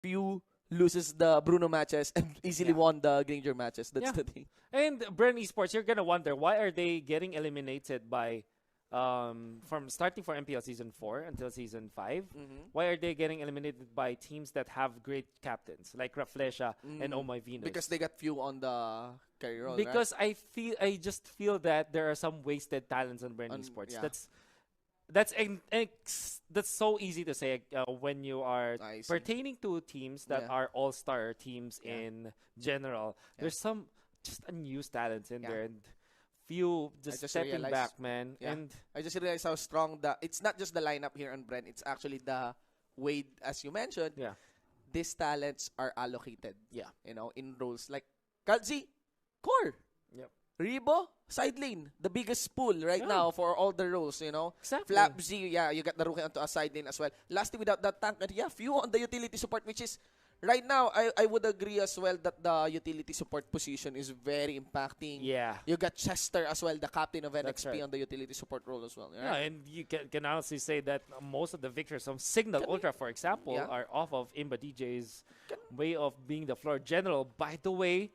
few loses the Bruno matches and easily won the Granger matches. That's the thing. And BREN Esports, you're gonna wonder why are they getting eliminated by from starting for MPL season 4 until season 5. Why are they getting eliminated by teams that have great captains like Raflesha and Oh My Venus? Because they got few on the carry roll, Because right? I just feel that there are some wasted talents on BREN Esports. Yeah. That's so easy to say when you are I see. pertaining to teams that are all-star teams in general. There's some just unused talents in there, and few just stepping realized, back, man. Yeah. And I just realized how strong it's not just the lineup here on Brent, it's actually the way, as you mentioned, these talents are allocated. Yeah. You know, in roles like Kalzi, core. Yep. Rebo, side lane. The biggest pool right now for all the roles, you know. Exactly. Flapzy, you got the rookie onto a side lane as well. Lastly, without that tank, and few on the utility support, which is, right now, I would agree as well that the utility support position is very impacting. Yeah. You got Chester as well, the captain of That's NXP right. on the utility support role as well. Yeah, and you can honestly say that most of the victories from Signal Ultra, for example, are off of Imba DJ's way of being the floor general. By the way,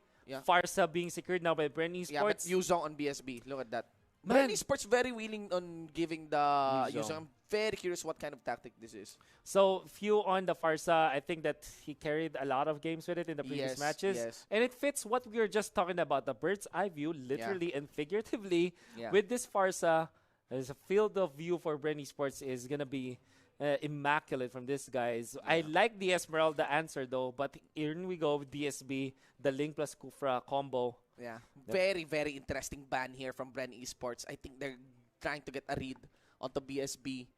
Farsa being secured now by BREN Esports. Yeah, but Yuzong on BSB. Look at that. Man. BREN Esports very willing on giving the Yuzong. I'm very curious what kind of tactic this is. So, few on the Farsa, I think that he carried a lot of games with it in the previous matches. Yes. And it fits what we were just talking about, the bird's eye view, literally and figuratively. With this Farsa, as a field of view for BREN Esports is going to be immaculate from this guys. I like the Esmeralda answer though, but here we go with BSB, the Link plus Kufra combo. Yeah, very, very interesting ban here from BREN Esports. I think they're trying to get a read onto BSB.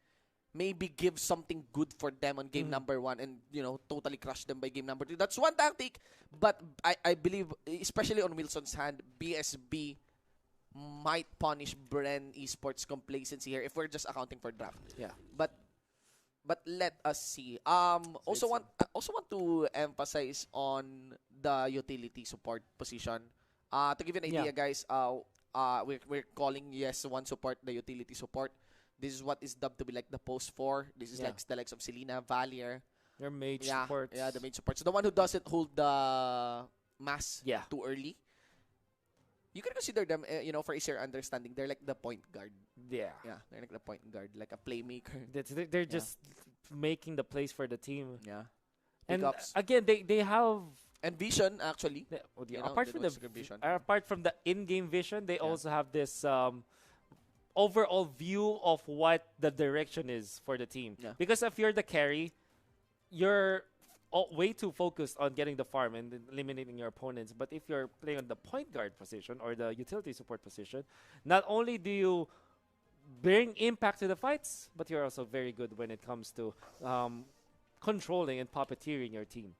Maybe give something good for them on game number 1 and, you know, totally crush them by game number 2. That's one tactic, but I believe, especially on Wilson's hand, BSB might punish BREN Esports complacency here if we're just accounting for draft. Yeah. But let us see. Also want to emphasize on the utility support position. To give you an idea, guys, we're calling one support the utility support. This is what is dubbed to be like the post 4. This is like the likes of Selena, Valier. Your mage supports. Yeah, the mage supports. The one who doesn't hold the mass too early. You can consider them, you know, for easier understanding, they're like the point guard. Yeah. Yeah, they're like the point guard, like a playmaker. They're just making the plays for the team. Yeah. And Pickups. again, they have... And vision, actually. Apart from the in-game vision, they also have this overall view of what the direction is for the team. Yeah. Because if you're the carry, you're way too focused on getting the farm and eliminating your opponents. But if you're playing on the point guard position or the utility support position, not only do you bring impact to the fights, but you're also very good when it comes to controlling and puppeteering your team.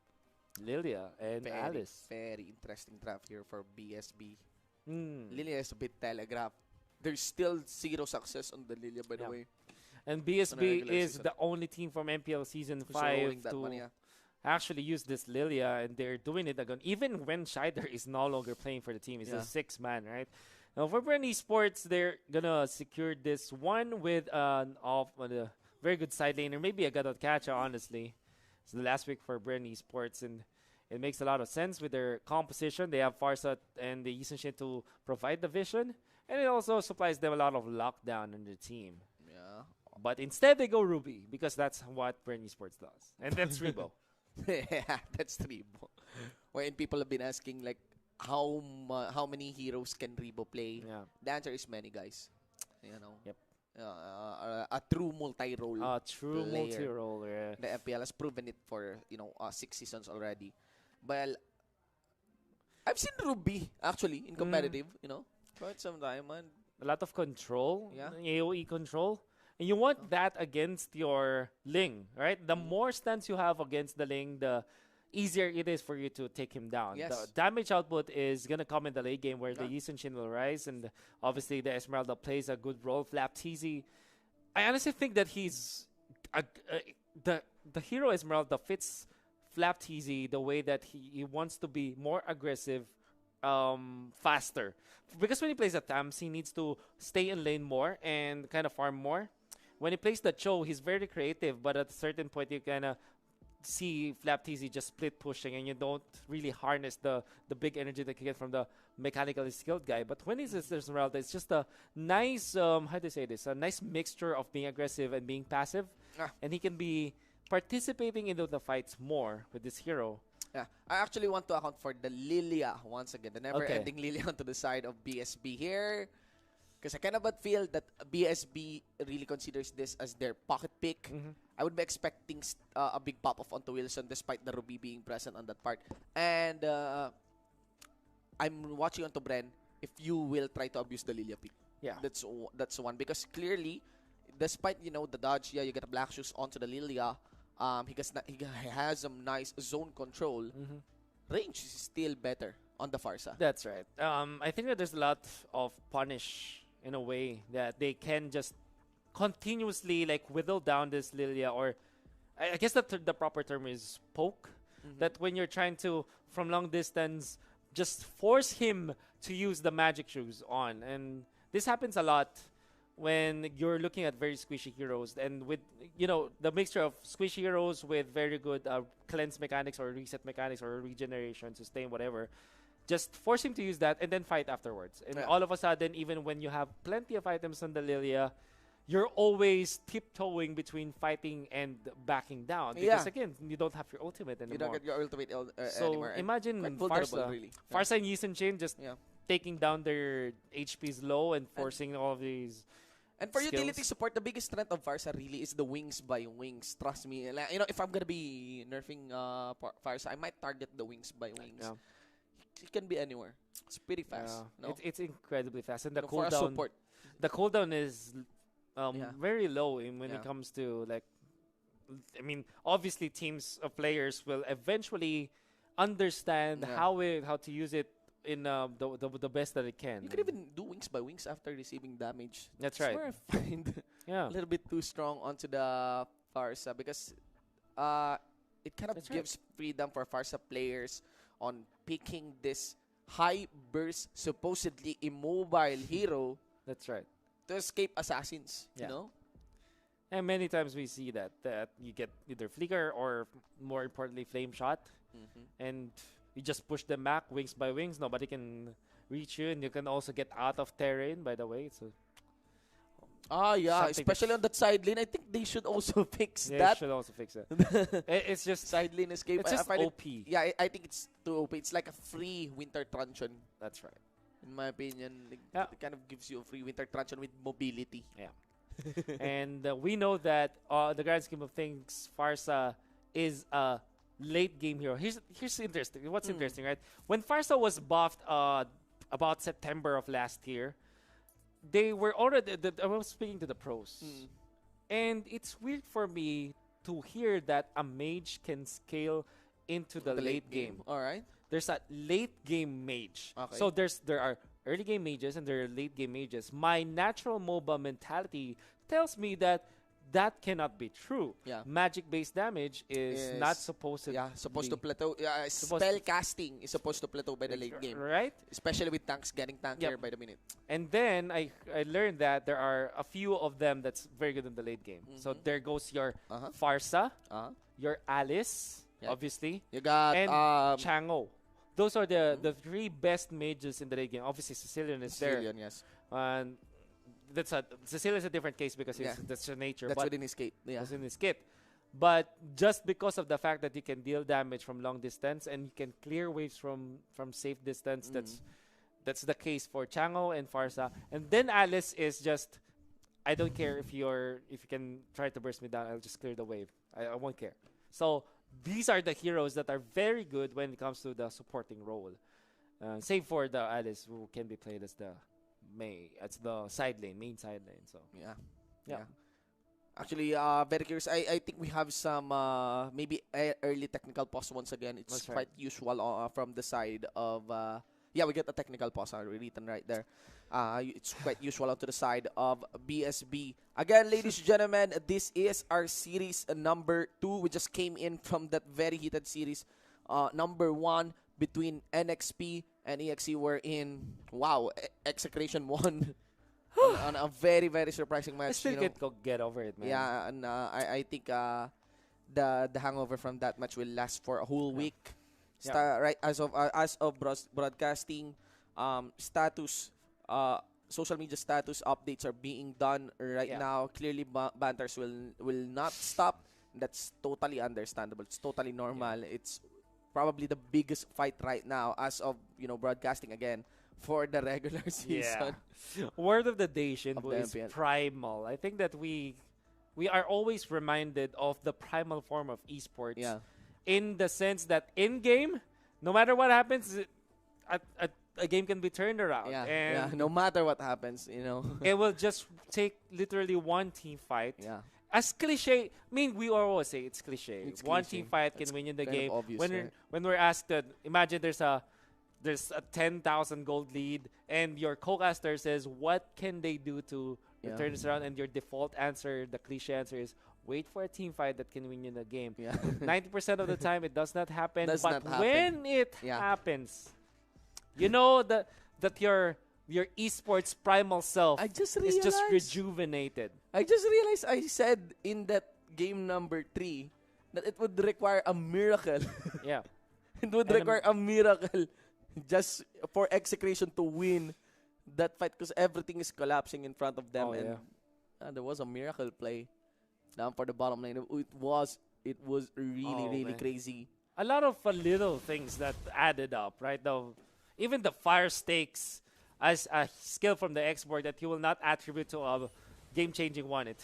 Lilia and Alice. Very interesting draft here for BSB. Lilia is a bit telegraphed. There's still 0 success on the Lilia, by the way. And BSB is the only team from MPL Season 5 to actually use this Lilia, and they're doing it again. Even when Shatter is no longer playing for the team, he's a 6-man, right? Now, for BREN Esports, they're going to secure this one with a very good side laner, maybe a Gadot catcher, honestly. It's the last week for BREN Esports, and it makes a lot of sense with their composition. They have Farsa and the Yisenshin to provide the vision, and it also supplies them a lot of lockdown in their team. Yeah. But instead, they go Ruby, because that's what BREN Esports does. And that's Rebo. Yeah, that's Rebo. When people have been asking, like, how many heroes can Rebo play? Yeah. The answer is many, guys. You know. Yep. A true multi-role. A true multi-role. Yeah. The MPL has proven it for 6 seasons already. Well, I've seen Ruby actually in competitive. Quite some time, man. A lot of control. Yeah. AOE control. And you want that against your Ling, right? The more stance you have against the Ling, the easier it is for you to take him down. Yes. The damage output is going to come in the late game where the Yisenshin will rise, and obviously the Esmeralda plays a good role. Flap TZ, I honestly think that he's the hero Esmeralda fits Flap TZ the way that he wants to be more aggressive, faster. Because when he plays a Tams, he needs to stay in lane more and kind of farm more. When he plays the Cho, he's very creative, but at a certain point, you kind of see FlapTZ just split pushing, and you don't really harness the big energy that you get from the mechanically skilled guy. But when he's Esmeralda, it's just a nice, how do you say this? A nice mixture of being aggressive and being passive. And he can be participating into the fights more with this hero. Yeah, I actually want to account for the Lilia once again, the never-ending Lilia onto the side of BSB here. Because I kind of feel that BSB really considers this as their pocket pick. I would be expecting a big pop-off onto Wilson despite the Ruby being present on that part. And I'm watching onto BREN if you will try to abuse the Lilia pick. Yeah. That's one. Because clearly, despite, you know, the dodge, you get a black shoes onto the Lilia. He has some nice zone control. Range is still better on the Farsa. That's right. I think that there's a lot of punish in a way that they can just continuously like whittle down this Lilia, or I guess the proper term is poke. That when you're trying to from long distance just force him to use the magic shoes on, and this happens a lot when you're looking at very squishy heroes, and with, you know, the mixture of squishy heroes with very good cleanse mechanics or reset mechanics or regeneration, sustain, whatever, just force him to use that and then fight afterwards. And all of a sudden, even when you have plenty of items on the Lilia, you're always tiptoeing between fighting and backing down. Because again, you don't have your ultimate anymore. You don't get your ultimate so anymore. Imagine Farsa. Really. Farsa and Yi Sun-shin just taking down their HPs low and forcing all of these. And for skills. utility support, the biggest strength of Farsa really is the wings by wings. Trust me. Like, you know, if I'm gonna be nerfing Farsa, I might target the wings by wings. Yeah. It can be anywhere. It's pretty fast. Yeah. No? It's incredibly fast, and the for cooldown. Support. The cooldown is very low when it comes to like. I mean, obviously, teams of players will eventually understand how to use it in the best that it can. You can even do wings by wings after receiving damage. That's right. Where I find a little bit too strong onto the Farsa, because it kind of gives freedom for Farsa players on picking this high burst, supposedly immobile hero. That's right. To escape assassins, you know? And many times we see that you get either flicker or, more importantly, flame shot. And you just push them back, wings by wings. Nobody can reach you, and you can also get out of terrain, by the way. So, especially on that side lane. I think they should also fix that. They should also fix it. It's just side lane escape. It's just OP. I think it's too OP. It's like a free winter truncheon. That's right. In my opinion, it kind of gives you a free winter truncheon with mobility. Yeah. And we know that the grand scheme of things, Farsa is a late game hero. Here's interesting. What's interesting, right? When Farsa was buffed about September of last year, they were already. I was speaking to the pros, and it's weird for me to hear that a mage can scale into the late game. All right. There's a late game mage. Okay. So there are early game mages and there are late game mages. My natural MOBA mentality tells me that cannot be true. Yeah. Magic based damage is not supposed to to plateau. Spell casting is supposed to plateau by the late game. Right? Especially with tanks getting tankier by the minute. And then I learned that there are a few of them that's very good in the late game. So there goes your Farsa, your Alice, obviously. You got and Chango. Those are the three best mages in the late game. Obviously, Sicilian is there. Yes. And Sicilian is a different case because that's her nature. That's within his kit. Yeah. That's in his kit. But just because of the fact that you can deal damage from long distance and you can clear waves from safe distance, that's the case for Chango and Farsa. And then Alice is just, I don't care if you can try to burst me down. I'll just clear the wave. I won't care. So these are the heroes that are very good when it comes to the supporting role. Save for the Alice, who can be played as the main side lane. So yeah. Actually, very curious. I think we have some maybe early technical pause once again. It's quite usual from the side of we get a technical pause written right there. It's quite usual to the side of BSB. Again, ladies and gentlemen, this is our series number 2. We just came in from that very heated series number 1 between NXP and EXE. We're in, Execration won on a very, very surprising match. I still get over it, man. Yeah, and I think the hangover from that match will last for a whole week. Right as of broadcasting, status, social media status updates are being done right now. Clearly, banters will not stop. That's totally understandable. It's totally normal. It's probably the biggest fight right now as of broadcasting again for the regular season. Word of the day, Shinbu, is primal. I think that we are always reminded of the primal form of esports. Yeah. In the sense that in game, no matter what happens, a game can be turned around. Yeah, no matter what happens, it will just take literally one team fight. Yeah. As cliche, I mean, we always say it's cliche. One team fight can win in the game. Obvious, when we're asked that, imagine there's a 10,000 gold lead, and your co-caster says, what can they do to turn this around? And your default answer, the cliche answer is, wait for a team fight that can win you the game. 90% of the time, it does not happen. When it happens, you know that your esports primal self is just rejuvenated. I just realized I said in that game number 3 that it would require a miracle. It would require a miracle just for Execration to win that fight because everything is collapsing in front of them. And there was a miracle play down for the bottom lane. It was really crazy. A lot of little things that added up, right? Even the fire stakes as a skill from the export that you will not attribute to a game-changing one. It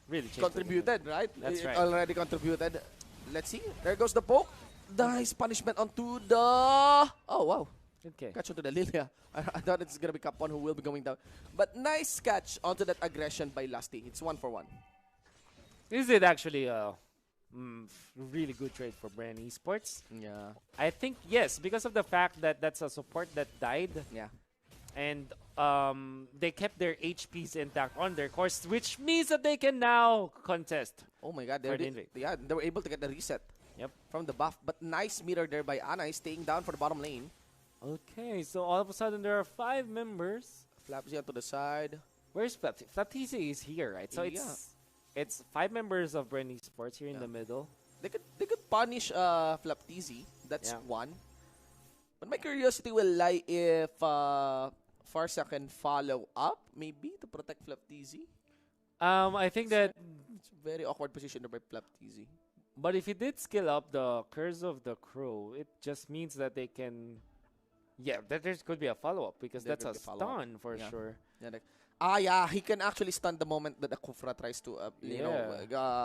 really contributed, right? That's right. Already contributed. Let's see. There goes the poke. Nice punishment onto the... Oh, wow. Okay. Catch onto the Lilia. I thought it's going to be Capone who will be going down. But nice catch onto that aggression by Lusty. It's 1-for-1. Is it actually a really good trade for BREN Esports? Yeah. I think yes, because of the fact that that's a support that died. Yeah. And they kept their HPs intact on their course, which means that they can now contest. Oh my god, they were able to get the reset from the buff. But nice meter there by Ana, staying down for the bottom lane. Okay, so all of a sudden there are 5 members. Flapsy to the side. Where's Flapsy? Flapsy is here, right? So it's 5 members of BREN Esports here in the middle. They could punish Flaptizi. That's one. But my curiosity will lie if Farsa can follow up, maybe, to protect Flaptizi. I think that it's a very awkward position by Flaptizi. But if he did skill up the Curse of the Crow, it just means that they can... Yeah, that there could be a follow-up because that's a stun for sure. He can actually stun the moment that the Kufra tries to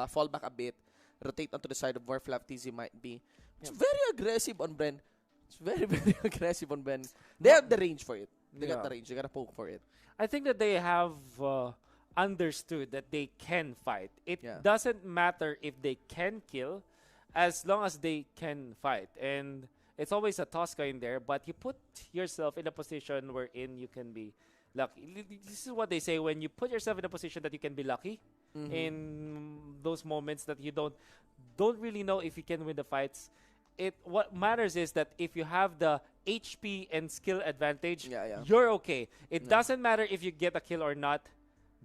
fall back a bit, rotate onto the side of where Flaptizi might be. It's very aggressive on BREN. It's very, very aggressive on BREN. They have the range for it. They got the range. They got to poke for it. I think that they have understood that they can fight. It doesn't matter if they can kill as long as they can fight. And it's always a Tosca in there, but you put yourself in a position wherein you can be lucky. This is what they say, when you put yourself in a position that you can be lucky in those moments that you don't really know if you can win the fights. What matters is that if you have the HP and skill advantage, you're okay. It doesn't matter if you get a kill or not.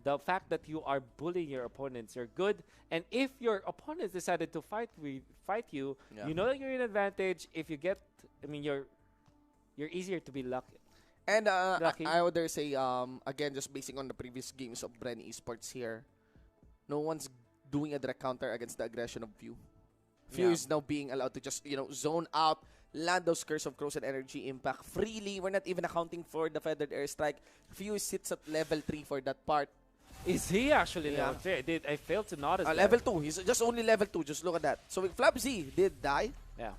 The fact that you are bullying your opponents, you're good. And if your opponents decided to fight you, you know that you're in advantage. If you get, you're easier to be lucky. And I would dare say, again, just basing on the previous games of BREN Esports here, no one's doing a direct counter against the aggression of Few. Few is now being allowed to just, zone out, land those Curse of Crows and Energy Impact freely. We're not even accounting for the Feathered Airstrike. Few sits at level 3 for that part. Is he actually level 3? I failed to notice that. Level 2. He's just only level 2. Just look at that. So Flap Z did die. Yeah.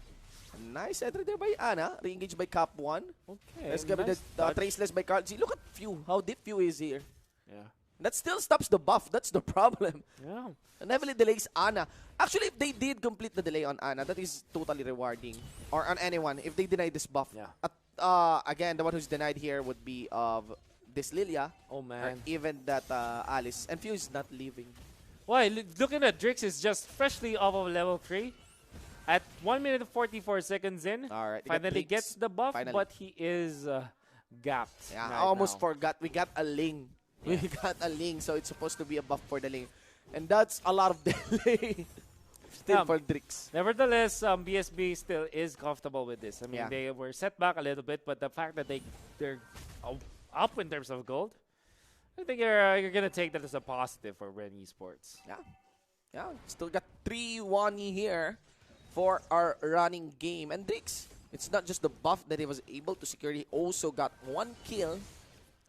Nice entry there by Ana. Re-engaged by Cap 1. Okay. Let's get the Traceless by Carl Z. Look at Few. How deep Few is here. Yeah. That still stops the buff. That's the problem. Yeah. And heavily delays Ana. Actually, if they did complete the delay on Ana, that is totally rewarding. Or on anyone, if they deny this buff. Yeah. Again, the one who's denied here would be of this Lilia. Oh, man. Or even that Alice. And Few is not leaving. Why? Looking at Drix is just freshly off of level 3. At 1 minute and 44 seconds in. All right. Finally gets the buff, but he is gapped. Yeah, I almost forgot. We got a Ling. Yeah. We got a Ling, so it's supposed to be a buff for the Ling. And that's a lot of delay. Still for Drix. Nevertheless, BSB still is comfortable with this. I mean, they were set back a little bit, but the fact that they're up in terms of gold, I think you're gonna take that as a positive for BREN Esports. Yeah. Still got 3-1 here for our running game. And Drix, it's not just the buff that he was able to secure. He also got 1 kill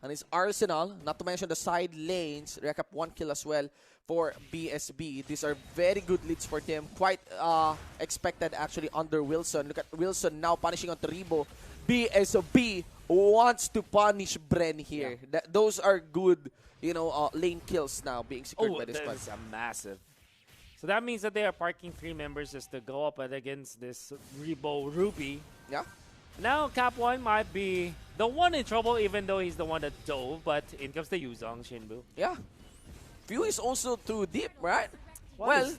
on his arsenal. Not to mention the side lanes. Rack up 1 kill as well for BSB. These are very good leads for them. Quite expected actually under Wilson. Look at Wilson now punishing on Toribo. BSB wants to punish BREN here. Those are good, lane kills now being secured by this squad. That is a massive. So that means that they are parking 3 members just to go up against this Rebo Ruby. Yeah. Now Cap 1 might be the one in trouble, even though he's the one that dove. But in comes the Yuzong Shinbu. Yeah. Few is also too deep, right?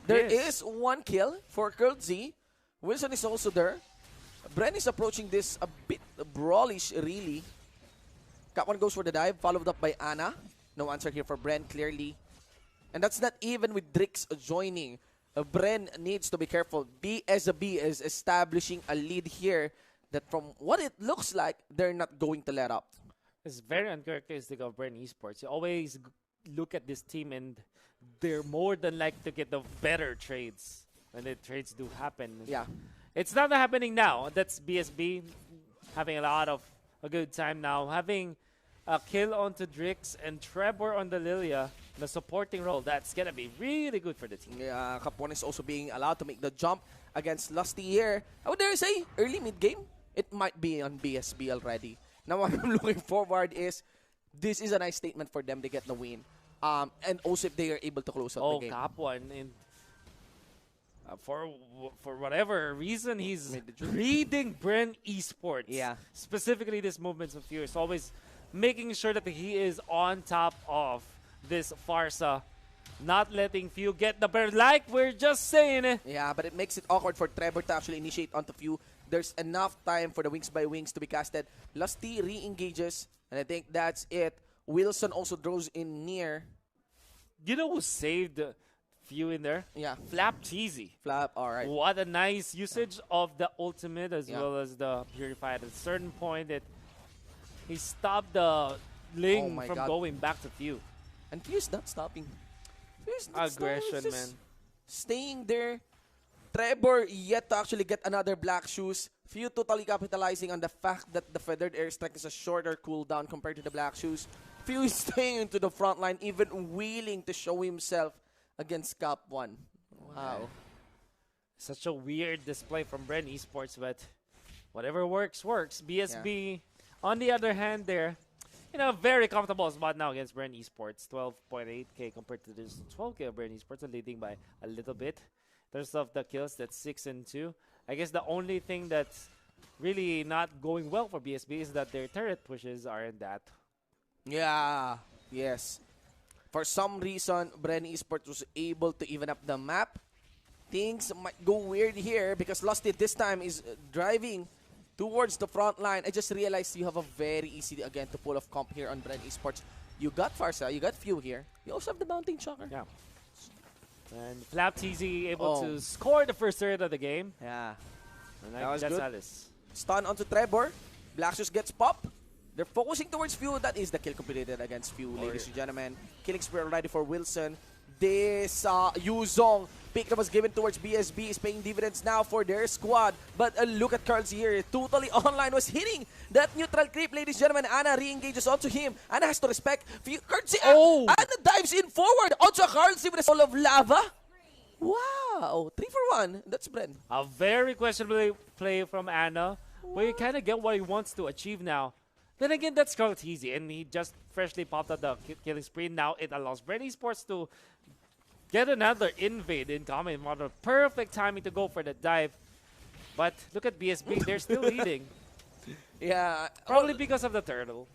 There is 1 kill for Curl Z. Wilson is also there. BREN is approaching this a bit brawlish, really. Cap 1 goes for the dive, followed up by Ana. No answer here for BREN, clearly. And that's not even with Drix joining. BREN needs to be careful. BSB is establishing a lead here that from what it looks like, they're not going to let up. It's very uncharacteristic of BREN Esports. You always look at this team and they're more than likely to get the better trades when the trades do happen. Yeah. It's not happening now. That's BSB having a good time now. Having a kill onto Drix and Trevor on the Lilia in a supporting role. That's going to be really good for the team. Yeah, Cap 1 is also being allowed to make the jump against Lusty here. I would dare say, early mid-game, it might be on BSB already. Now what I'm looking forward is, this is a nice statement for them to get the win. And also if they are able to close out the game. Cap 1. For whatever reason, he's reading BREN Esports. Yeah. Specifically, this Movements of Furious. Always making sure that he is on top of this Farsa. Not letting Few get the bear like we're just saying it. Yeah, but it makes it awkward for Trevor to actually initiate onto Few. There's enough time for the Wings by Wings to be casted. Lusty re-engages, and I think that's it. Wilson also draws in near. You know who saved Few in there? Yeah. Flap Teasy. Flap, alright. What a nice usage of the ultimate as well as the Purify. At a certain point, he stopped the Ling from going back to Few. And Few's not stopping. Few's not aggression, stopping. man. Staying there. Trevor yet to actually get another black shoes. Few totally capitalizing on the fact that the Feathered Airstrike is a shorter cooldown compared to the black shoes. Few is staying into the front line, even willing to show himself against Cap 1. Wow. Such a weird display from BREN Esports, but whatever works, works. BSB, on the other hand, they're very comfortable spot now against BREN Esports. 12.8k compared to this 12k of BREN Esports, leading by a little bit. There's of the kills, that's 6 and 2. I guess the only thing that's really not going well for BSB is that their turret pushes aren't that. Yeah, yes. For some reason, BREN Esports was able to even up the map. Things might go weird here because Lusty this time is driving towards the front line. I just realized you have a very easy, again, to pull off comp here on BREN Esports. You got Farsa, you got Few here. You also have the Mountain Shocker. Yeah. And Flap TZ able to score the first third of the game. Yeah. And that's good. Alice. Stun onto Trevor. Blackshus gets popped. They're focusing towards Few. That is the kill completed against Few, ladies and gentlemen. Killing spree already for Wilson. This Yuzong pick that was given towards BSB is paying dividends now for their squad. But look at Carl's here. Totally online was hitting that neutral creep, ladies and gentlemen. Ana re-engages onto him. Ana has to respect. Ana dives in forward onto Carl's with a soul of lava. Wow. 3 for 1. That's BREN. A very questionable play from Ana. Where you kind of get what he wants to achieve now. Then again, that's Carl easy, and he just freshly popped out the killing spree. Now it allows BREN Esports to get another invade in common model. Perfect timing to go for the dive. But look at BSB, they're still leading. Yeah. Probably because of the turtle.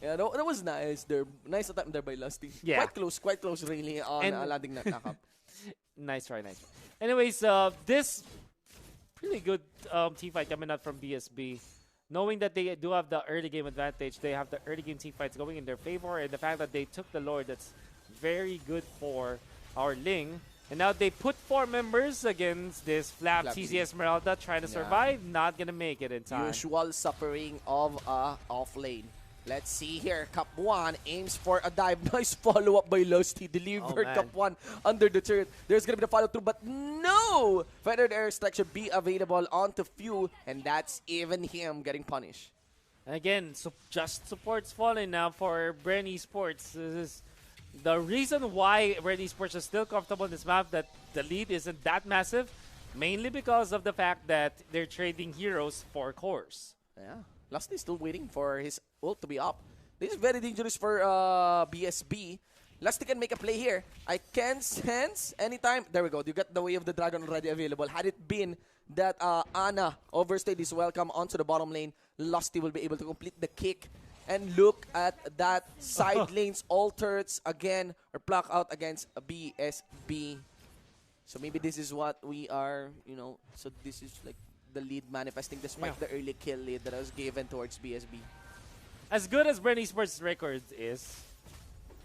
Yeah, that was nice. Nice attempt there by Lusty. Yeah. Quite close really on landing that knockup. Nice try. Anyways, this really good team fight coming out from BSB. Knowing that they do have the early game advantage, they have the early game team fights going in their favor, and the fact that they took the Lord, that's very good for our Ling. And now they put 4 members against this Flap CZ Esmeralda trying to survive. Not going to make it in time. Usual suffering of off lane. Let's see here. Cup 1 aims for a dive. Nice follow-up by Lusty. Delivered Cup 1 under the turret. There's going to be the follow-through, but no! Feathered Airstrike should be available onto Few, and that's even him getting punished. And again, just support's falling now for BREN Esports. This is the reason why BREN Esports is still comfortable in this map, that the lead isn't that massive, mainly because of the fact that they're trading heroes for cores. Yeah. Lusty is still waiting for his ult to be up. This is very dangerous for BSB. Lusty can make a play here. I can sense anytime. There we go. You got the Way of the Dragon already available. Had it been that Ana overstayed his welcome onto the bottom lane, Lusty will be able to complete the kick. And look at that. Side lanes, all turrets again are blocked out against BSB. So maybe this is what we are, so this is like the lead manifesting despite the early kill lead that was given towards BSB. As good as BREN Esports' record is,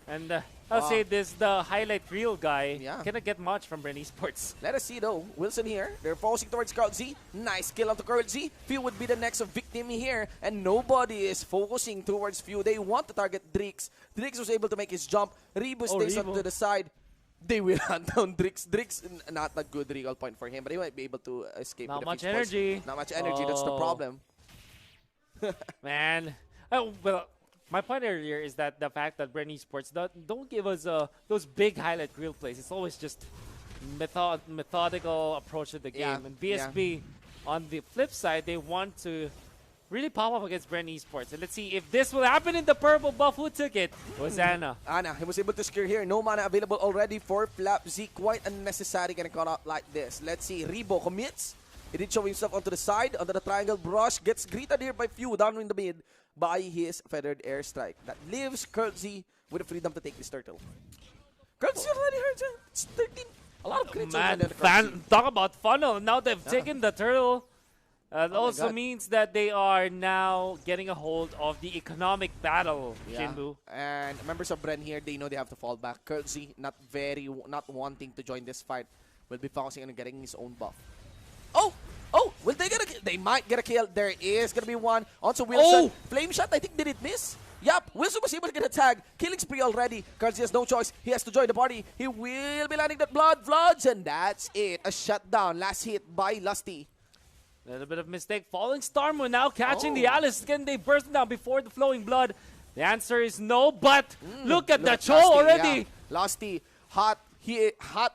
and I'll say this, the highlight reel guy cannot get much from BREN Esports. Let us see though. Wilson here. They're focusing towards Carl Z. Nice kill onto Carl Z. Few would be the next victim here, and nobody is focusing towards Few. They want to target Drix. Drix was able to make his jump. Rebo stays up to the side. They will hunt down Drix. Drix, not a good recall point for him, but he might be able to escape. Not much energy. Not much energy. That's the problem. Man. Well, my point earlier is that the fact that BREN Esports don't give us those big highlight reel plays. It's always just methodical approach to the game. And BSB, on the flip side, they want to really pop up against BREN Esports. And let's see if this will happen in the purple buff. Who took it? It was Ana. Ana, he was able to secure here. No mana available already for Flap Z. Quite unnecessary getting caught out like this. Let's see. Rebo commits. He did show himself onto the side, onto the triangle brush. Gets greeted here by Few down in the mid by his Feathered Airstrike. That leaves Curl Z with the freedom to take this turtle. Curl Z already hurt. It's 13. A lot of crits. Man, talk about funnel. Now they've taken the turtle. That also means that they are now getting a hold of the economic battle, Jinbu. And members of BREN here, they know they have to fall back. Curl Z, not wanting to join this fight, will be focusing on getting his own buff. Oh, will they get a kill? They might get a kill. There is going to be one. Also, Wilson. Flame shot, I think, did it miss? Yup, Wilson was able to get a tag. Killing spree already. Karzi has no choice. He has to join the party. He will be landing that floods, and that's it. A shutdown. Last hit by Lusty. A little bit of mistake. Falling Stormwind now catching the Alice. Can they burst down before the flowing blood? The answer is no, but look at the Cho already. Yeah. Lusty, hot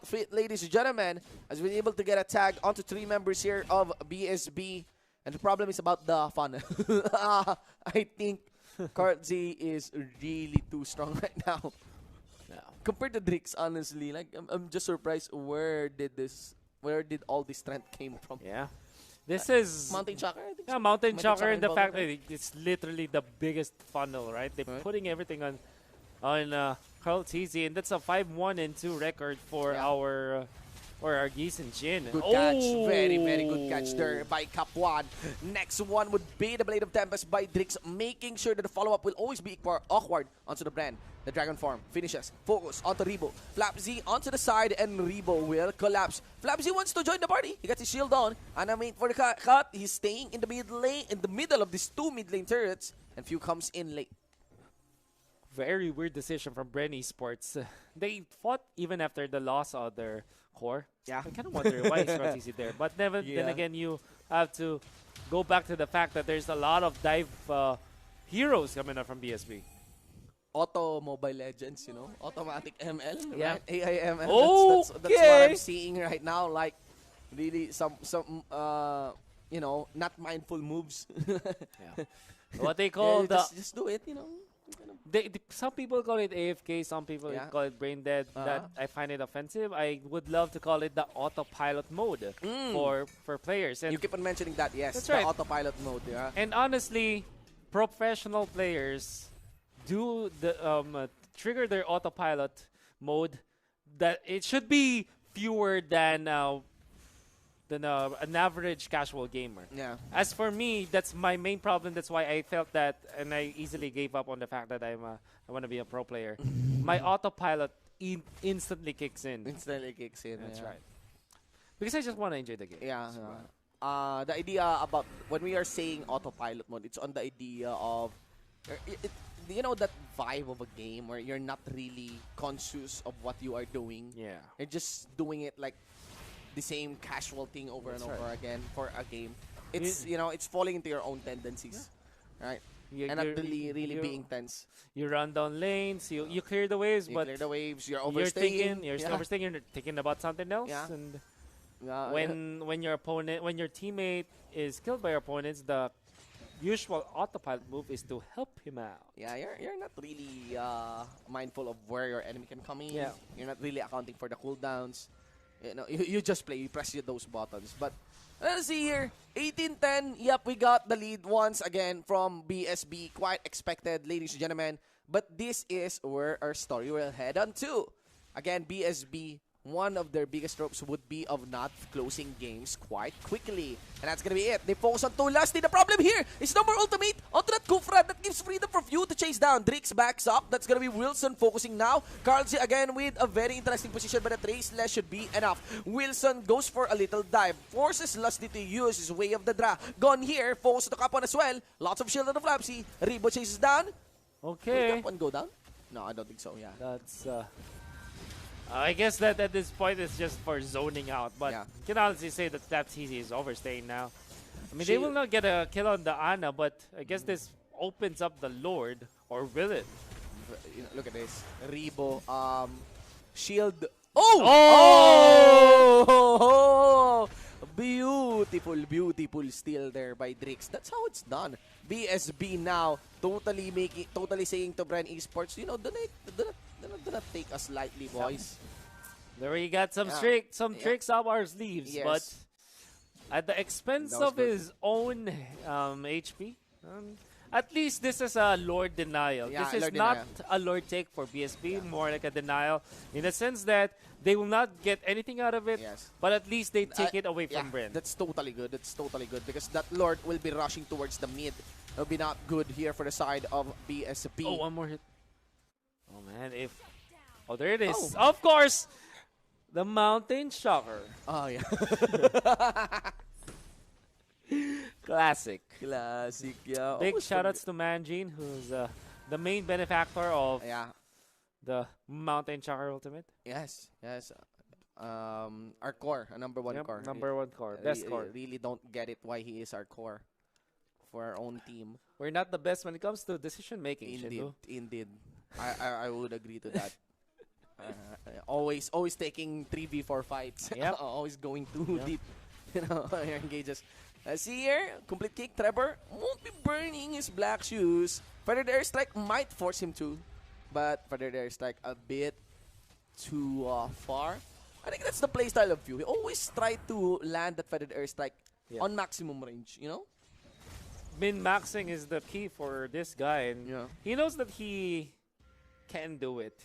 fit, ladies and gentlemen, has been able to get a tag onto 3 members here of BSB. And the problem is about the fun. I think Carl Z is really too strong right now. Compared to Drix, honestly, like I'm just surprised where did all this strength came from. Yeah. This is Mountain Chakra, I think. Yeah, Mountain Chakra, and the fact that it's literally the biggest funnel, right? They're putting everything on Carl TZ, and that's a 5-1-2 record for our Geese and Jin. Good catch. Very, very good catch there by Cup 1. Next one would be the Blade of Tempest by Drix, making sure that the follow-up will always be awkward onto the BREN. The Dragon form finishes. Focus onto Rebo. Flap Z onto the side, and Rebo will collapse. Flap Z wants to join the party. He got his shield on. And I wait for the cut. He's staying in the mid lane, in the middle of these 2 mid lane turrets, and Few comes in late. Very weird decision from BREN Esports. They fought even after the loss of their core. Yeah. I kind of wonder why it's not easy there. But then again, you have to go back to the fact that there's a lot of dive heroes coming up from BSB. Auto Mobile Legends, automatic ML, yeah. right? AI ML. That's what I'm seeing right now. Like, really, some not mindful moves. Yeah. What they call just do it, some people call it AFK, some people call it brain dead. That I find it offensive. I would love to call it the autopilot mode for players. And you keep on mentioning that, yes. That's the right. Autopilot mode, yeah. And honestly, professional players do the trigger their autopilot mode. That it should be fewer than an average casual gamer. Yeah. As for me, that's my main problem. That's why I felt that, and I easily gave up on the fact that I want to be a pro player. My autopilot instantly kicks in. Instantly kicks in. That's right. Because I just want to enjoy the game. Yeah. The idea about when we are saying autopilot mode, it's on the idea of, you know, that vibe of a game where you're not really conscious of what you are doing. Yeah. You're just doing it like the same casual thing over and over again for a game. It's, you know, it's falling into your own tendencies, right? And not really being tense. You run down lanes, you clear the waves, but clear the waves, you're overstaying. You're overstaying, you're thinking about something else. Yeah. And when your teammate is killed by your opponents, the usual autopilot move is to help him out. Yeah, you're not really mindful of where your enemy can come in. Yeah. You're not really accounting for the cooldowns. You know, you just play, you press those buttons. But let's see here, 18-10. Yep, we got the lead once again from BSB. Quite expected, ladies and gentlemen. But this is where our story will head on to. Again, BSB, one of their biggest tropes would be of not closing games quite quickly. And that's going to be it. They focus on 2 lasty. The problem here is no more ultimate onto that Kufra. That gives freedom for View to chase down. Drix backs up. That's going to be Wilson focusing now. Carlsy again with a very interesting position, but a Traceless should be enough. Wilson goes for a little dive. Forces Lusty to use his way of the draw. Gone here. Focus to Capone as well. Lots of shield on the Flapsy. Rebo chases down. Okay. Will Capone go down? No, I don't think so. Yeah. That's... I guess that at this point it's just for zoning out, but you can honestly say that Flapsy is overstaying now. I mean, they will not get a kill on the Ana, but I guess this opens up the Lord, or will it? You know, look at this. Rebo, shield. Beautiful steal there by Drix. That's how it's done. BSB now totally saying to BREN Esports, you know, do not take us lightly, boys. There we got some tricks up our sleeves, but at the expense of his own HP. At least this is a Lord denial. Yeah, this is not a Lord take for BSB, more like a denial in the sense that they will not get anything out of it, but at least they take it away from BREN. That's totally good. That's totally good because that Lord will be rushing towards the mid. It'll be not good here for the side of BSB. Oh, one more hit. Oh, man. Oh, there it is. Oh. Of course, the Mountain Shocker. Oh, yeah. Classic. Classic, yeah. Big shoutouts to Manjin, who's the main benefactor of the Mountain Shocker Ultimate. Yes. Our core, a number one core. Number one core. Best core. Really don't get it why he is our core for our own team. We're not the best when it comes to decision making. Indeed. I would agree to that. Always taking 3v4 fights. Yep. Always going too deep. You know, your engages. See here, complete kick. Trevor won't be burning his black shoes. Feathered Airstrike might force him to, but Feathered Airstrike a bit too far. I think that's the playstyle of View. He always try to land that Feathered Airstrike on maximum range, you know? Min-maxing is the key for this guy, and he knows that he can do it.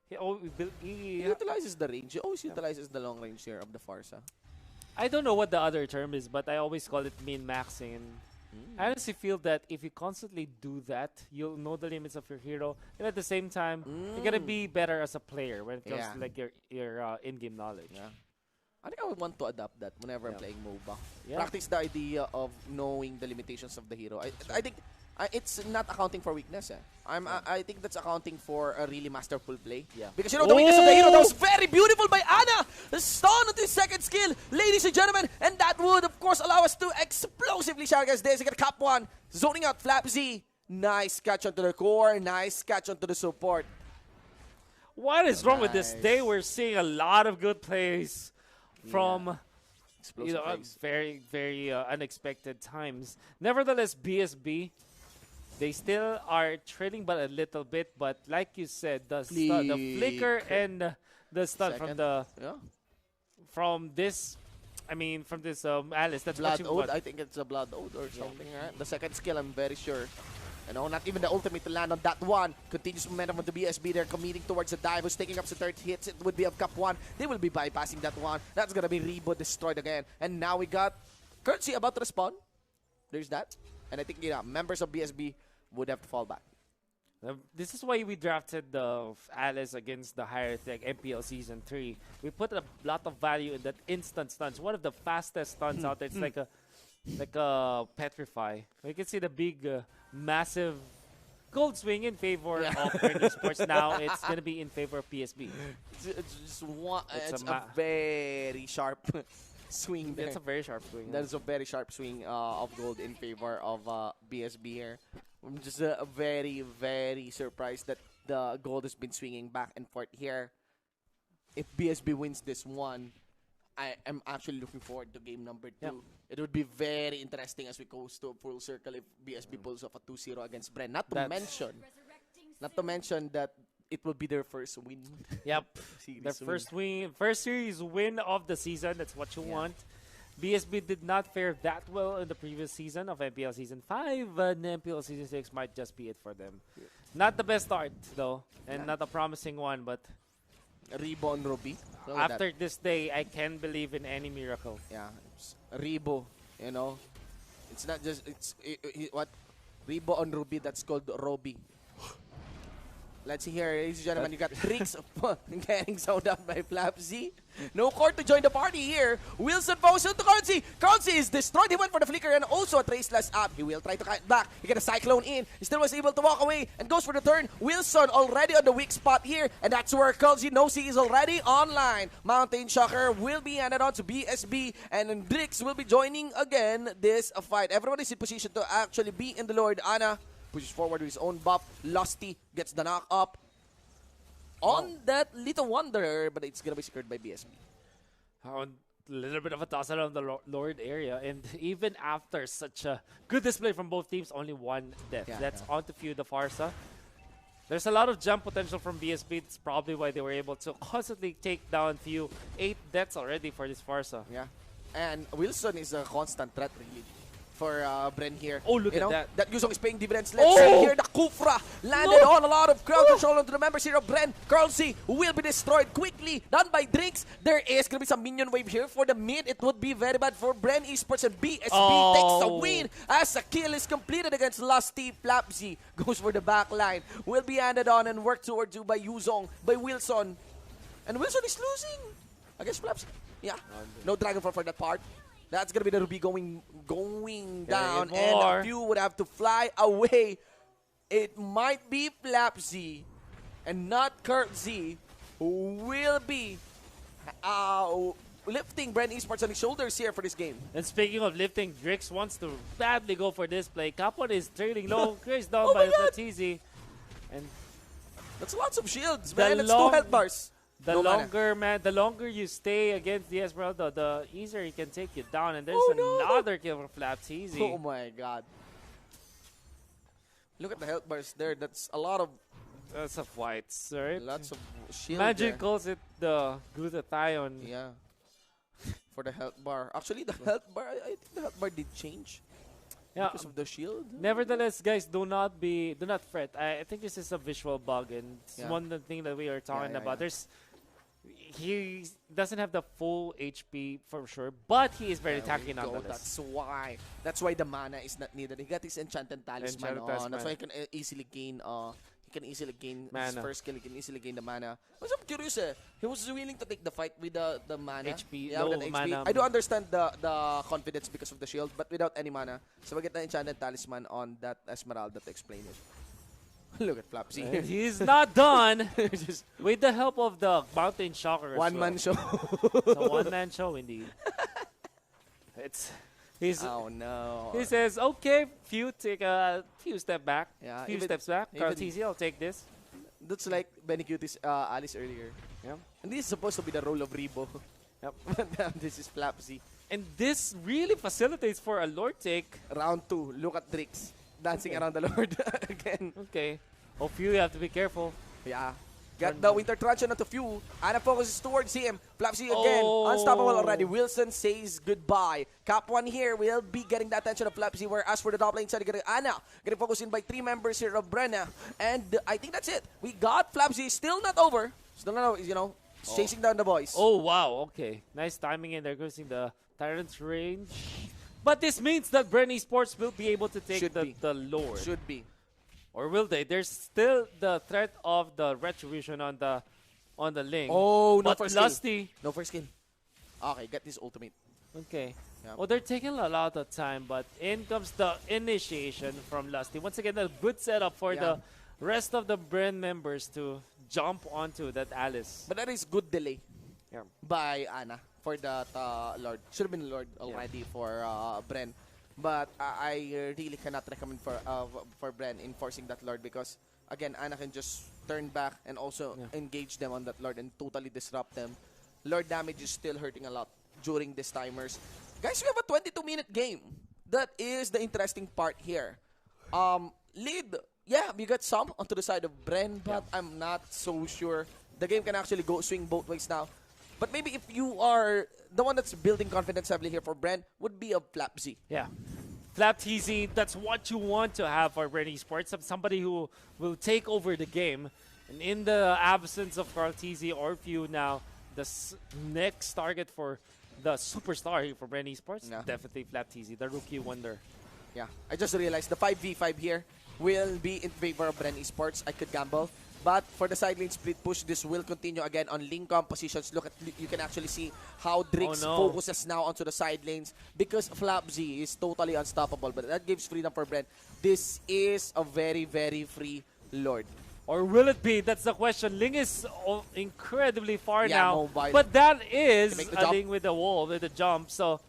He utilizes the range. He always utilizes the long range here of the Farsa. I don't know what the other term is, but I always call it min-maxing. I honestly feel that if you constantly do that, you'll know the limits of your hero, and at the same time, you're gonna be better as a player when it comes to like your in-game knowledge. Yeah. I think I would want to adapt that whenever I'm playing MOBA. Yeah. Practice the idea of knowing the limitations of the hero. I think it's not accounting for weakness. I think that's accounting for a really masterful play. Yeah. Because you know the weakness of the hero. That was very beautiful by Ana. The stun onto his second skill, ladies and gentlemen, and that would of course allow us to explosively shout as this. You get cap one, zoning out Flapsy. Nice catch onto the core. Nice catch onto the support. What is wrong with this day? We're seeing a lot of good plays from very, very unexpected times. Nevertheless, BSB, they still are trailing but a little bit. But like you said, the flicker and the stun from this Alice. That's Blood Ode. I think it's a Blood Ode or something. Right? The second skill, I'm very sure. You know, not even the ultimate to land on that one. Continuous momentum of the BSB. They're committing towards the dive. Who's taking up the third hits? It would be of Cup 1. They will be bypassing that one. That's going to be Rebo destroyed again. And now we got Courtesy about to respawn. There's that. And I think, members of BSB would have to fall back. This is why we drafted the Alice against the higher tech MPL Season 3. We put a lot of value in that instant stuns. One of the fastest stuns out there. It's like a petrify. You can see the big, massive gold swing in favor of BREN Esports. Now it's going to be in favor of PSB. It's a very sharp swing there. It's a very sharp swing. That is a very sharp swing of gold in favor of BSB here. I'm just very, very surprised that the gold has been swinging back and forth here. If BSB wins this one, I am actually looking forward to game number 2. Yep. It would be very interesting as we go to a full circle if BSB pulls off a 2-0 against BREN. Not to mention that it will be their first win. Yep. Their first series win of the season. That's what you want. BSB did not fare that well in the previous season of MPL Season 5, and MPL Season 6 might just be it for them. Not the best start, though, and not a promising one, but Rebo and Ruby. After this day, I can believe in any miracle. Yeah, Rebo, you know. It's not just, what? Rebo and Ruby, that's called Roby. Let's see here, ladies and gentlemen, you got Tricks getting sold out by Flapsy. No court to join the party here. Wilson falls into Currency. Currency is destroyed. He went for the flicker and also a Traceless up. He will try to cut back. He got a Cyclone in. He still was able to walk away and goes for the turn. Wilson already on the weak spot here. And that's where Currency knows he is already online. Mountain Shocker will be handed on to BSB. And then Drix will be joining again this fight. Everyone is in position to actually be in the Lord. Ana pushes forward with his own buff. Lusty gets the knock up on that Little Wonder, but it's going to be secured by BSB. A little bit of a tussle on the Lord area, and even after such a good display from both teams, only one death. That's on to Few the Farsa. There's a lot of jump potential from BSB. It's probably why they were able to constantly take down Few. 8 deaths already for this Farsa. Yeah, and Wilson is a constant threat, really, for BREN here. Oh, look at that. That Yuzong is paying dividends. Let's see here. The Kufra landed on a lot of crowd control onto the members here of BREN. Currency will be destroyed quickly. Done by Drinks. There is going to be some minion wave here for the mid. It would be very bad for BREN Esports, and BSB takes the win as a kill is completed against Lusty. Flapsy goes for the back line. Will be handed on and worked towards you by Yuzong, by Wilson. And Wilson is losing against Flapsy. Yeah, no Dragonfall for that part. That's going to be the Ruby going down, and a Few would have to fly away. It might be Flapsy and not Curtsy who will be lifting BREN Esports on his shoulders here for this game. And speaking of lifting, Drix wants to badly go for this play. Capone is trailing low. Grace down by Flatizi. And that's lots of shields, man. That's 2 health bars. The longer you stay against the Esmeralda, the easier he can take you down. And there's another kill for Flapsy. Oh my god. Look at the health bars there. That's a lot of... Lots of whites, right? Lots of shield Magic calls it the glutathione. Yeah. For the health bar. Actually, the health bar, I think the health bar did change. Yeah. Because of the shield. Nevertheless, guys, do not fret. I think this is a visual bug, and it's one thing that we are talking about. He doesn't have the full HP for sure, but he is very tanky nonetheless. That's why the mana is not needed. He got his Enchanted Talisman on. That's why he can easily gain his first kill. He can easily gain the mana. But I'm curious, he was willing to take the fight with the mana. HP, yeah, with the mana. I do understand the confidence because of the shield, but without any mana. So we get the Enchanted Talisman on that Esmeralda to explain it. Look at Flapsy. He's not done. With the help of the Mountain Shocker. One-man show. It's a one-man show indeed. Oh no. He says, okay, Few take a few steps back. Yeah, few steps back. Cartesi, I'll take this. That's like Benny Cutie's Alice earlier. Yeah. And this is supposed to be the role of Rebo. Yep. But this is Flapsy. And this really facilitates for a Lord take. Round 2. Look at Drix dancing around the Lord again. Okay. Oh, Few, you have to be careful. Yeah. Got the Winter Truncheon onto Few. Ana focuses towards him. Flapsy again. Unstoppable already. Wilson says goodbye. Cap 1 here will be getting the attention of Flapsy. Whereas for the top lane side, Ana getting focused in by 3 members here of BREN. And I think that's it. We got Flapsy. Still not over. Still not over, chasing down the boys. Oh, wow. Okay. Nice timing in there. Using the Tyrant's range. But this means that BREN Esports will be able to take the Lord. Should be. Or will they? There's still the threat of the retribution on the link. Oh, no but first Lusty. Skill. No first skill. Okay, get this ultimate. Okay. Yep. Well, they're taking a lot of time, but in comes the initiation from Lusty. Once again, a good setup for the rest of the BREN members to jump onto that Alice. But that is good delay by Ana for that Lord. Should have been Lord already for BREN. But I really cannot recommend for BREN enforcing that Lord because, again, Ana can just turn back and also engage them on that Lord and totally disrupt them. Lord damage is still hurting a lot during these timers. Guys, we have a 22-minute game. That is the interesting part here. Lead, yeah, we got some onto the side of BREN, but I'm not so sure. The game can actually swing both ways now. But maybe if you are the one that's building confidence heavily here for BREN, would be a Flapzy. Yeah. Flapzy, that's what you want to have for BREN Esports. Somebody who will take over the game. And in the absence of Carl-TZ or Few now, the next target for the superstar here for BREN Esports, definitely Flapzy, the rookie wonder. Yeah, I just realized the 5v5 here will be in favor of BREN Esports. I could gamble. But for the side lane split push, this will continue again on link compositions. Look at, you can actually see how Drix focuses now onto the side lanes because Flapzy is totally unstoppable. But that gives freedom for BREN. This is a very, very free Lord. Or will it be? That's the question. Ling is incredibly far now. Mobile. But that is a Ling with the wall, with the jump. So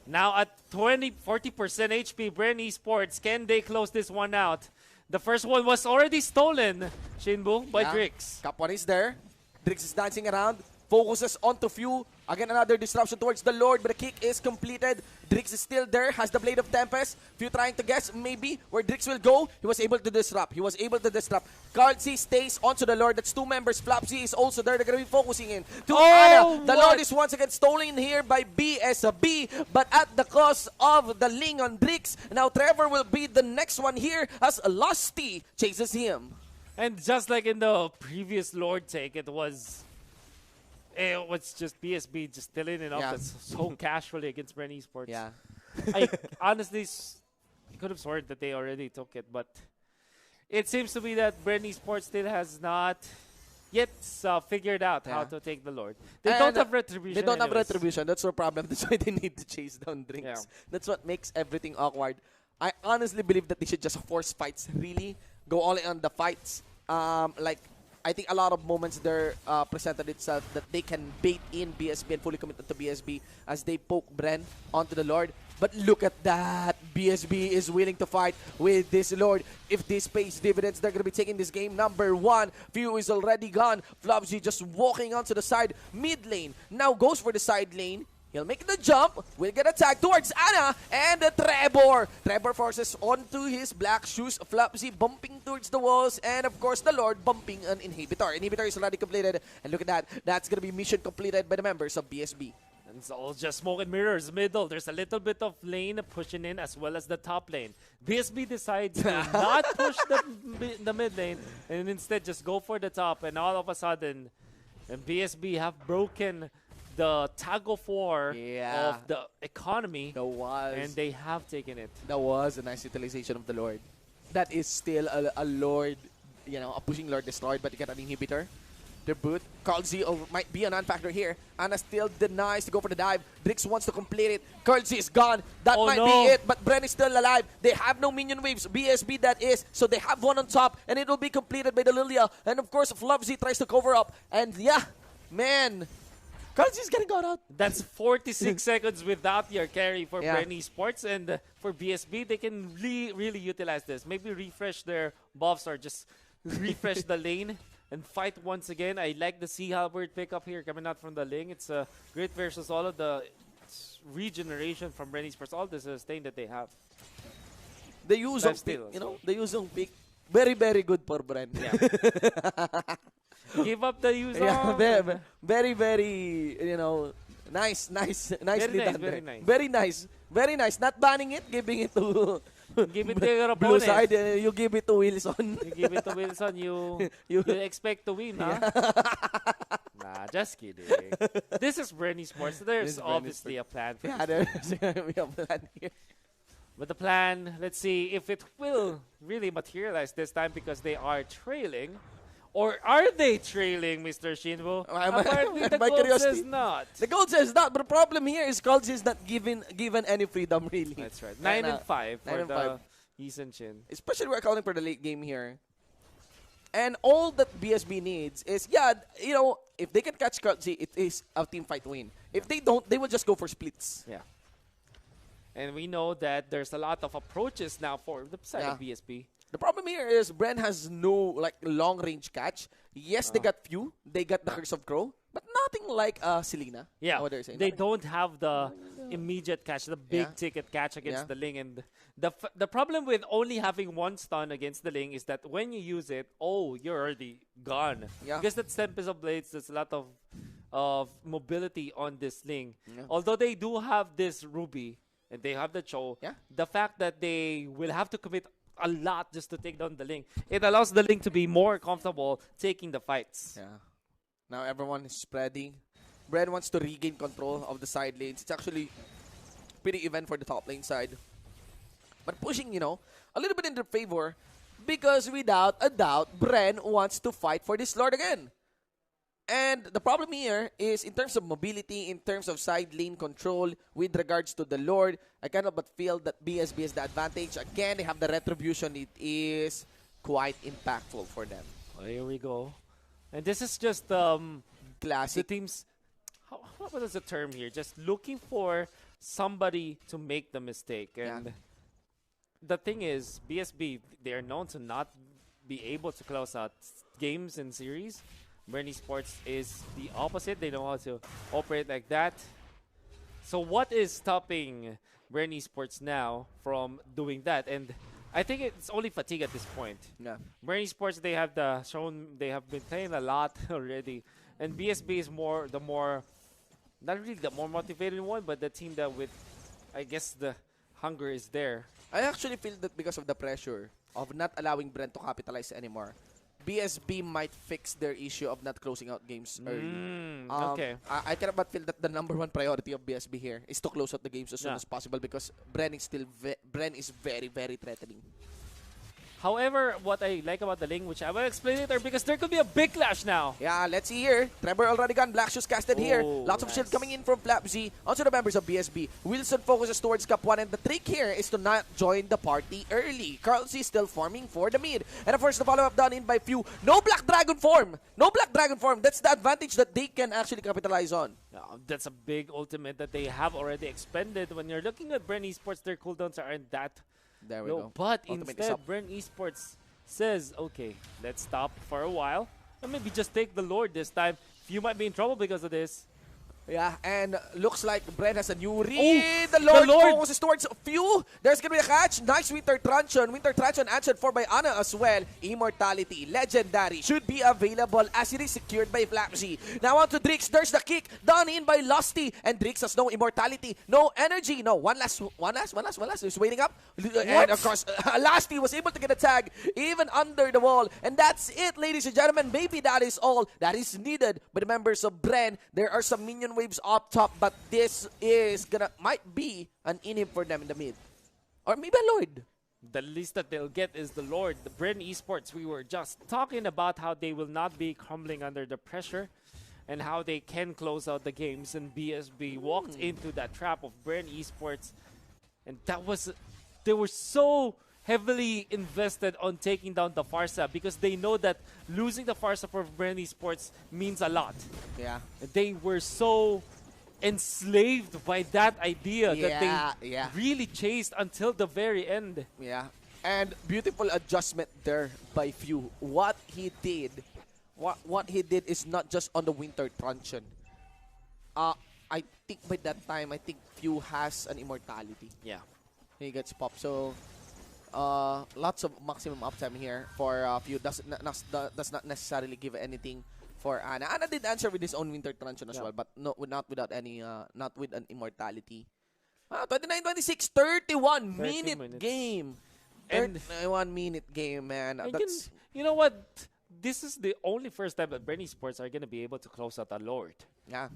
now at 40% HP, BREN Esports, can they close this one out? The first one was already stolen, Shinbu, by Drix. Cap one is there. Drix is dancing around. Focuses onto Few. Again, another disruption towards the Lord, but the kick is completed. Drix is still there, has the Blade of Tempest. Few trying to guess maybe where Drix will go. He was able to disrupt. Carl-TZ stays onto the Lord. That's two members. Flapzy is also there. They're going to be focusing in to Ana. The Lord is once again stolen here by BSB, but at the cost of the Ling on Drix. Now Trevor will be the next one here as Lusty chases him. And just like in the previous Lord take, it was just BSB just stealing it off so casually against BREN Esports. Yeah. I honestly could have sworn that they already took it, but it seems to be that BREN Esports still has not yet figured out how to take the Lord. They don't have retribution. They don't have retribution. That's their problem. That's why they need to chase down Drix. Yeah. That's what makes everything awkward. I honestly believe that they should just force fights. Really go all in on the fights. I think a lot of moments there presented itself that they can bait in BSB and fully commit to BSB as they poke BREN onto the Lord. But look at that. BSB is willing to fight with this Lord. If this pays dividends, they're going to be taking this game. Number one, Few is already gone. Flapzy just walking onto the side. Mid lane. Now goes for the side lane. He'll make the jump, will get attacked towards Ana, and Trevor. Trevor forces onto his black shoes. Flapzy bumping towards the walls, and of course the Lord bumping an Inhibitor. Inhibitor is already completed, and look at that. That's going to be mission completed by the members of BSB. And it's all just smoke and mirrors middle. There's a little bit of lane pushing in as well as the top lane. BSB decides to not push the mid lane, and instead just go for the top, and all of a sudden, BSB have broken the tag of war of the economy, and they have taken it. That was a nice utilization of the Lord. That is still a Lord, a pushing Lord destroyed, but you get an Inhibitor. The boot. Carl-TZ might be a non-factor here. Ana still denies to go for the dive. Drix wants to complete it. Carl-TZ is gone. That might be it, but BREN is still alive. They have no minion waves. BSB that is. So they have one on top, and it will be completed by the Lilia. And of course, Flapzy tries to cover up. And man, Carl-TZ is getting got out. That's 46 seconds without your carry for BREN Esports, and for BSB, they can really utilize this. Maybe refresh their buffs or just refresh the lane and fight once again. I like the Sea Halberd pickup here coming out from the Ling. It's great versus all of the regeneration from BREN Esports, all the sustain that they have. The use of pick, the use of pick, very, very good for BREN. Yeah. Give up the use of. Very, very, nicely done. Very nice. Not banning it, giving it to give it to your blue opponent. side. You give it to Wilson. You give it to Wilson. You expect to win, huh? Nah, just kidding. This is BREN Esports. There's obviously a plan for there's a plan here. But the plan, let's see if it will really materialize this time because they are trailing. Or are they trailing, Mr. Shinwo? Apparently, the gold says not. The gold says not, but the problem here is Gold is not given any freedom, really. That's right. 9-5 for the Eason Chin. Especially we're accounting for the late game here. And all that BSB needs is, if they can catch Gold, it is a team fight win. If they don't, they will just go for splits. Yeah. And we know that there's a lot of approaches now for the side of BSB. The problem here is BREN has no long-range catch. Yes, they got few. They got the Curse of Crow, but nothing like Selena. Yeah, they don't have the immediate catch, the big-ticket catch against the Ling. And the problem with only having one stun against the Ling is that when you use it, you're already gone. Yeah. Because that's Tempest of Blades, there's a lot of mobility on this Ling. Yeah. Although they do have this Ruby, and they have the Cho, the fact that they will have to commit a lot just to take down the Ling, it allows the Ling to be more comfortable taking the fights. Yeah. Now everyone is spreading. BREN wants to regain control of the side lanes. It's actually pretty even for the top lane side. But pushing, a little bit in their favor because without a doubt, BREN wants to fight for this Lord again. And the problem here is in terms of mobility, in terms of side lane control, with regards to the Lord, I cannot but feel that BSB has the advantage. Again, they have the retribution. It is quite impactful for them. Well, here we go. And this is just classic. The teams, what is the term here? Just looking for somebody to make the mistake. And the thing is, BSB, they are known to not be able to close out games and series. BREN Esports is the opposite. They know how to operate like that. So what is stopping BREN Esports now from doing that? And I think it's only fatigue at this point. Yeah. BREN Esports, they have they have been playing a lot already. And BSB is not really the more motivated one, but the team that with, I guess, the hunger is there. I actually feel that because of the pressure of not allowing BREN to capitalize anymore, BSB might fix their issue of not closing out games early. Okay. I cannot but feel that the #1 priority of BSB here is to close out the games as soon as possible because BREN is very, very threatening. However, what I like about the Ling, which I will explain later, because there could be a big clash now. Yeah, let's see here. Trevor already gone. Black Shoes casted here. Lots of shield coming in from Flapsy onto the members of BSB. Wilson focuses towards Cap 1, and the trick here is to not join the party early. Carl C still forming for the mid. And of course, the follow-up done in by Few. No Black Dragon form. No Black Dragon form. That's the advantage that they can actually capitalize on. That's a big ultimate that they have already expended. When you're looking at BREN Esports, their cooldowns aren't that there we go. But instead, BREN Esports says, okay, let's stop for a while. And maybe just take the Lord this time. You might be in trouble because of this. Yeah, and looks like BREN has a new read. The Lord focuses towards Few. There's going to be a catch. Nice Winter Truncheon. Winter Truncheon answered for by Ana as well. Immortality, Legendary, should be available as it is secured by Flapsy. Now on to Drix. There's the kick done in by Lusty. And Drix has no immortality, no energy. No, one last. He's waiting up. And of course, Lusty was able to get a tag even under the wall. And that's it, ladies and gentlemen. Maybe that is all that is needed by the members of BREN. There are some minion waves up top, but this is might be an inhib for them in the mid. Or maybe a Lord. The least that they'll get is the Lord. The BREN Esports, we were just talking about how they will not be crumbling under the pressure and how they can close out the games, and BSB walked into that trap of BREN Esports, and they were so heavily invested on taking down the Farsa because they know that losing the Farsa for BREN Esports means a lot. Yeah. They were so enslaved by that idea that they really chased until the very end. Yeah. And beautiful adjustment there by Few. What he did is not just on the Winter Truncheon. I think by that time, Few has an immortality. Yeah. He gets popped. So lots of maximum uptime here for Few. Does not necessarily give anything for Ana. Ana did answer with his own Winter Truncheon as well, but not without any, not with an immortality. 29-26, 31-minute game. 31-minute game, man. You know what? This is the only first time that BREN Esports are going to be able to close out a Lord. Yeah.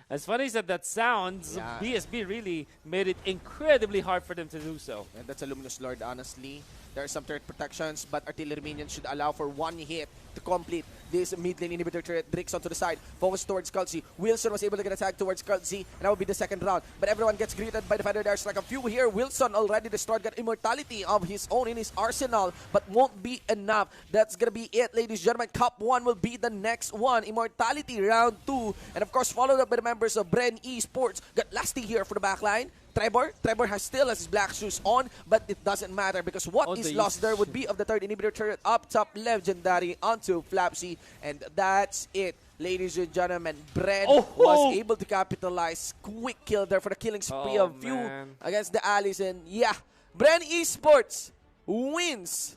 As funny as that sounds, BSB really made it incredibly hard for them to do so. And that's a Luminous Lord, honestly. There are some turret protections, but Artillery Minions should allow for one hit to complete this mid lane inhibitor turret. Drix onto the side, focus towards Culzy. Wilson was able to get a tag towards Culzy, and that will be the second round. But everyone gets greeted by the Feather. There's like a few here. Wilson already destroyed, got immortality of his own in his arsenal, but won't be enough. That's gonna be it, ladies and gentlemen. Cup 1 will be the next one. Immortality round 2. And of course, followed up by the members of BREN Esports. Got Lasty here for the backline. Trevor still has his black shoes on, but it doesn't matter because what is lost there would be of the third inhibitor turret up top, Legendary onto Flapsy, and that's it. Ladies and gentlemen, BREN was able to capitalize. Quick kill there for the killing spree of few against the allies, and yeah, BREN Esports wins.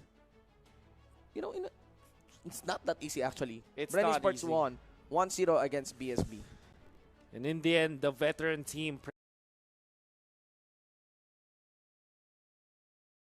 You know, it's not that easy actually. BREN Esports won 1-0 against BSB. And in the end, the veteran team